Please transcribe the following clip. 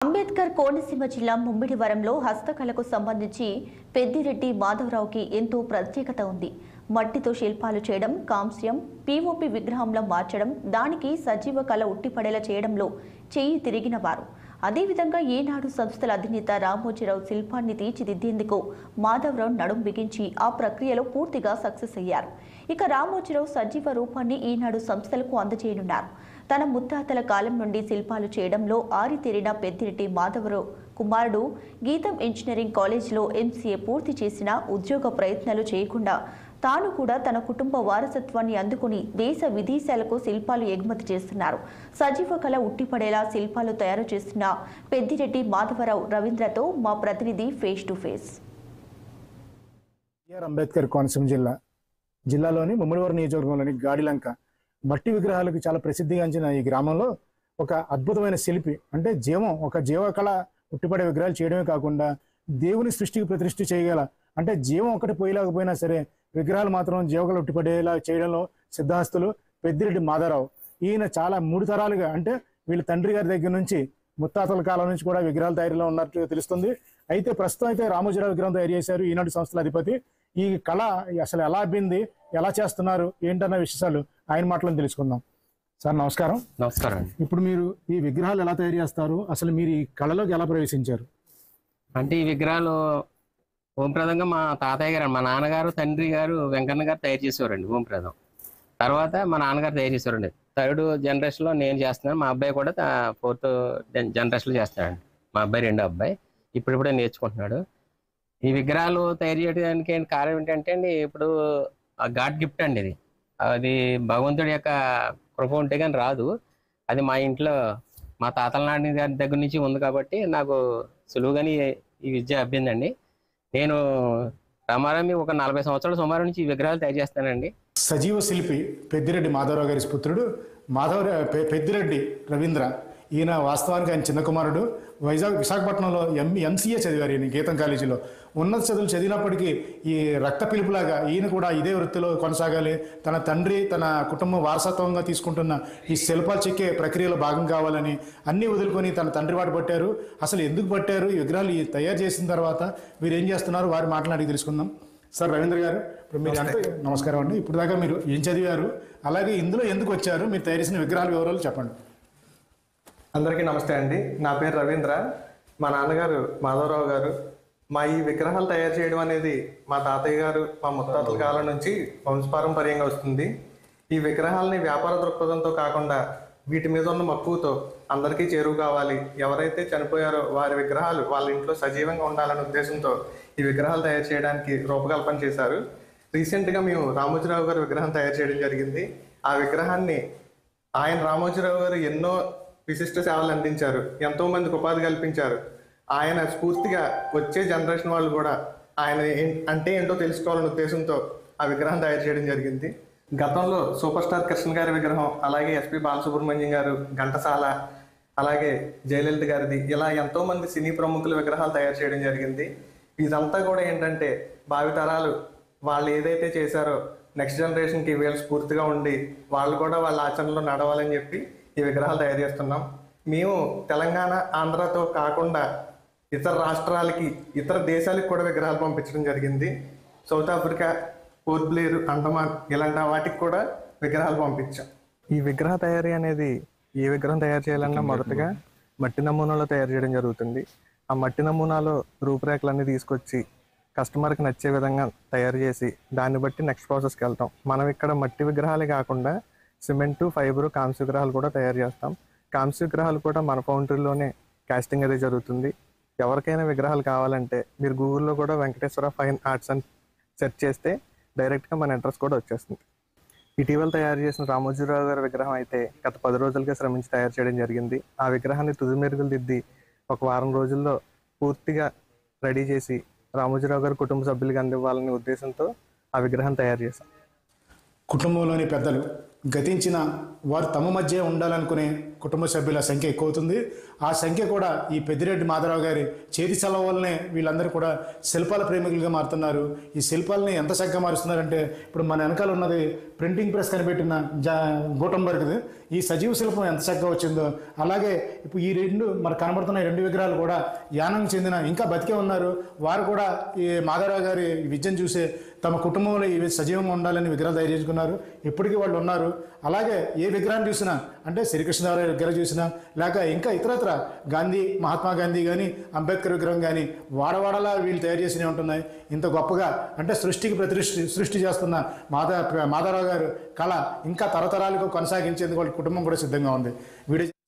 అంబేద్కర్ కోనసీమ జిల్లా ముమ్మిడివరంలో హస్తకళకు సంబంధించి పెద్దిరెడ్డి మాధవరావుకి ఎంతో ప్రత్యేకత ఉంది. మట్టితో శిల్పాలు చేయడం, కాంస్యం, పీఓపీ విగ్రహంలో మార్చడం, దానికి సజీవ కళ ఉట్టిపడేలా చేయడంలో చేయి తిరిగిన వారు. అదేవిధంగా ఈనాడు సంస్థల అధినేత రామోజీరావు శిల్పాన్ని తీర్చిదిద్దేందుకు మాధవరావు నడుం బిగించి ఆ ప్రక్రియలో పూర్తిగా సక్సెస్ అయ్యారు. ఇక రామోజీరావు సజీవ రూపాన్ని ఈనాడు సంస్థలకు అందజేయనున్నారు. తన ముత్తాతల కాలం నుండి శిల్పాలు చేయడంలో ఆరితేరిన పెద్దిరెడ్డి మాధవరావు కుమారుడు గీతం ఇంజనీరింగ్ కాలేజీలో ఎంసీఏ పూర్తి చేసిన ఉద్యోగ ప్రయత్నాలు చేయకుండా తాను కూడా తన కుటుంబ వారసత్వాన్ని అందుకుని దేశ విదేశాలకు శిల్పాలు ఎగుమతి చేస్తున్నారు. సజీవ కళ ఉట్టిపడేలా శిల్పాలు తయారు చేస్తున్న పెద్దిరెడ్డి మాధవరావు రవీంద్రతో మా ప్రతినిధి face to face. Ambedkar Konaseema జిల్లాలోని ముమ్మిడివరం నియోజకవర్గంలోని గాడిలంక మట్టి విగ్రహాలకు చాలా ప్రసిద్ధిగాంచిన ఈ గ్రామంలో ఒక అద్భుతమైన శిల్పి అంటే ఒక జీవకళ ఉట్టిపడే విగ్రహాలు చేయడమే కాకుండా దేవుని సృష్టికి ప్రతిష్ఠ చేయగల అంటే జీవం ఒకటి పోయేలాకపోయినా సరే విగ్రహాలు మాత్రం జీవకళ ఉట్టిపడేలా చేయడంలో సిద్ధహస్తులు పెద్దిరెడ్డి మాధవరావు. ఈయన చాలా 3 తరాలుగా అంటే వీళ్ళ తండ్రి గారి దగ్గర నుంచి ముత్తాతల కాలం నుంచి కూడా విగ్రహాల తయారీలో ఉన్నట్టు తెలుస్తుంది. అయితే ప్రస్తుతం అయితే రామోజీరావు విగ్రహం తయారు చేశారు ఈనాడు సంస్థల అధిపతి. ఈ కళ అసలు ఎలా అబ్బింది, ఎలా చేస్తున్నారు ఏంటన్న విషయాలు ఆయన మాటలను తెలుసుకుందాం. సార్ నమస్కారం. నమస్కారం. ఇప్పుడు మీరు ఈ విగ్రహాలు ఎలా తయారు చేస్తారు, అసలు మీరు ఈ కళలోకి ఎలా ప్రవేశించారు? అంటే ఈ విగ్రహాలు ఓంప్రదంగా మా తాతయ్య గారు, మా నాన్నగారు, తండ్రి గారు వెంకన్న గారు తయారు చేసేవారండి ఓంప్రదం. తర్వాత మా నాన్నగారు తయారు చేసేవారండి. 3rd జనరేషన్లో నేను చేస్తున్నాను, మా అబ్బాయి కూడా 4th జనరేషన్లో చేస్తున్నాడండి. మా అబ్బాయి 2వ అబ్బాయి ఇప్పుడిప్పుడే నేర్చుకుంటున్నాడు. ఈ విగ్రహాలు తయారు చేయడానికి కారణం ఏంటంటే అండి, ఇప్పుడు గాడ్ గిఫ్ట్ అండి ఇది. అది భగవంతుడి యొక్క కృప ఉంటే కానీ రాదు. అది మా ఇంట్లో మా తాతల నాటి గారి దగ్గర నుంచి ఉంది కాబట్టి నాకు సులువుగాని ఈ విద్య అబ్బిందండి. నేను రామారామి ఒక 40 సంవత్సరాల సుమారు నుంచి ఈ విగ్రహాలు తయారు చేస్తానండి. సజీవ శిల్పి పెద్దిరెడ్డి మాధవరావు గారి పుత్రుడు పెద్దిరెడ్డి రవీంద్ర. ఈయన వాస్తవానికి ఆయన చిన్న కుమారుడు. విశాఖపట్నంలో ఎంసీఏ చదివారు ఈయన గీతం కాలేజీలో. ఉన్నత చదువులు చదివినప్పటికీ ఈ రక్త పిలుపులాగా ఈయన కూడా ఇదే వృత్తిలో కొనసాగాలి, తన తండ్రి తన కుటుంబం వారసత్వంగా తీసుకుంటున్న ఈ శిల్పాలు చెక్కే ప్రక్రియలో భాగం కావాలని అన్నీ వదులుకొని తన తండ్రి వాడు పట్టారు. అసలు ఎందుకు పట్టారు, ఈ విగ్రహాలు తయారు చేసిన తర్వాత మీరు ఏం చేస్తున్నారు, వారి మాటలు అడిగి తెలుసుకుందాం. సార్ రవీంద్ర గారు, ఇప్పుడు మీరు అంటే నమస్కారం అండి. ఇప్పుడు దాకా మీరు ఏం చదివారు, అలాగే ఇందులో ఎందుకు వచ్చారు, మీరు తయారు చేసిన విగ్రహాల వివరాలు చెప్పండి. అందరికీ నమస్తే అండి. నా పేరు రవీంద్ర. మా నాన్నగారు మాధవరావు గారు. మా ఈ విగ్రహాలు తయారు చేయడం అనేది మా తాతయ్య గారు, మా ముత్తాతల కాలం నుంచి వంశపారంపర్యంగా వస్తుంది. ఈ విగ్రహాలని వ్యాపార దృక్పథంతో కాకుండా వీటి మీద ఉన్న మక్కువతో అందరికీ చేరువ కావాలి, ఎవరైతే చనిపోయారో వారి విగ్రహాలు వాళ్ళ ఇంట్లో సజీవంగా ఉండాలనే ఉద్దేశంతో ఈ విగ్రహాలు తయారు చేయడానికి రూపకల్పన చేశారు. రీసెంట్గా మేము రామోజీరావు గారి విగ్రహం తయారు చేయడం జరిగింది. ఆ విగ్రహాన్ని రామోజీరావు గారు ఎన్నో విశిష్ట సేవలు అందించారు, ఎంతో మందికి ఉపాధి కల్పించారు. ఆయన స్ఫూర్తిగా వచ్చే జనరేషన్ వాళ్ళు కూడా ఆయన అంటే ఏంటో తెలుసుకోవాలనే ఉద్దేశంతో ఆ విగ్రహం తయారు చేయడం జరిగింది. గతంలో సూపర్ స్టార్ కృష్ణ గారి విగ్రహం, అలాగే ఎస్పి బాలసుబ్రహ్మణ్యం గారు, ఘంటసాల, అలాగే జయలలిత గారిది, ఇలా ఎంతో మంది సినీ ప్రముఖుల విగ్రహాలు తయారు చేయడం జరిగింది. ఇదంతా కూడా ఏంటంటే భావితరాలు వాళ్ళు ఏదైతే చేశారో నెక్స్ట్ జనరేషన్కి వీళ్ళు స్ఫూర్తిగా ఉండి వాళ్ళు కూడా వాళ్ళ ఆచరణలో నడవాలని చెప్పి ఈ విగ్రహాలు తయారు చేస్తున్నాం. మేము తెలంగాణ, ఆంధ్రతో కాకుండా ఇతర రాష్ట్రాలకి, ఇతర దేశాలకు కూడా విగ్రహాలు పంపించడం జరిగింది. South Africa, port Blair, Andaman ఇలాంటి వాటికి కూడా విగ్రహాలు పంపించాం. ఈ విగ్రహ తయారీ అనేది ఏ విగ్రహం తయారు చేయాలన్నా మొదటగా మట్టి నమూనాలో తయారు చేయడం జరుగుతుంది. ఆ మట్టి నమూనాలో రూపురేఖలన్నీ తీసుకొచ్చి కస్టమర్కి నచ్చే విధంగా తయారు చేసి దాన్ని బట్టి నెక్స్ట్ ప్రాసెస్కి వెళ్తాం. మనం ఇక్కడ మట్టి విగ్రహాలే కాకుండా సిమెంటు, ఫైబరు, కాంస్య విగ్రహాలు కూడా తయారు చేస్తాం. కాంస్య విగ్రహాలు కూడా మన ఫౌండరీలోనే కాస్టింగ్ అనేది జరుగుతుంది. ఎవరికైనా విగ్రహాలు కావాలంటే మీరు గూగుల్లో కూడా వెంకటేశ్వర ఫైన్ ఆర్ట్స్ అని సెర్చ్ చేస్తే డైరెక్ట్గా మన అడ్రస్ కూడా వచ్చేస్తుంది. ఇటీవల తయారు చేసిన రామోజీరావు గారి విగ్రహం అయితే గత 10 రోజులుగా శ్రమించి తయారు చేయడం జరిగింది. ఆ విగ్రహాన్ని తుది మెరుగులు దిద్ది ఒక వారం రోజుల్లో పూర్తిగా రెడీ చేసి రామోజీరావు గారి కుటుంబ సభ్యులకి అందివ్వాలనే ఉద్దేశంతో ఆ విగ్రహం తయారు చేశాం. కుటుంబంలోని పెద్దలు గతించిన వారు తమ మధ్య ఉండాలనుకునే కుటుంబ సభ్యుల సంఖ్య ఎక్కువ అవుతుంది. ఆ సంఖ్య కూడా ఈ పెద్దిరెడ్డి మాధవరావు గారి చేతి చలవ వల్లనే వీళ్ళందరూ కూడా శిల్పాల ప్రేమికులుగా మారుతున్నారు. ఈ శిల్పాలని ఎంత చక్కగా మారుస్తున్నారంటే ఇప్పుడు మన వెనకాల ఉన్నది ప్రింటింగ్ ప్రెస్ కనిపెట్టిన గూటంబర్గ్ది. ఈ సజీవ శిల్పం ఎంత చక్కగా వచ్చిందో అలాగే ఇప్పుడు ఈ మన కనబడుతున్న 2 విగ్రహాలు కూడా యానం చెందిన ఇంకా బతికే ఉన్నారు. వారు కూడా ఈ మాధవరావు గారి విద్యను చూసే తమ కుటుంబంలో ఇవి సజీవంగా ఉండాలని విగ్రహాలు తయారు చేసుకున్నారు. ఇప్పటికీ వాళ్ళు ఉన్నారు. అలాగే ఏ విగ్రహాన్ని చూసినా అంటే శ్రీకృష్ణదేవరాయ విగ్రహం చూసినా లేక ఇంకా ఇతరత్ర గాంధీ మహాత్మా గాంధీ కానీ అంబేద్కర్ విగ్రహం కానీ వాడవాడలా వీళ్ళు తయారు చేసినవి ఉంటున్నాయి. ఇంత గొప్పగా అంటే సృష్టికి సృష్టి చేస్తున్న మాధవరావు గారు కళ ఇంకా తరతరాలకు కొనసాగించేందుకు వాళ్ళ కుటుంబం కూడా సిద్ధంగా ఉంది. వీడియో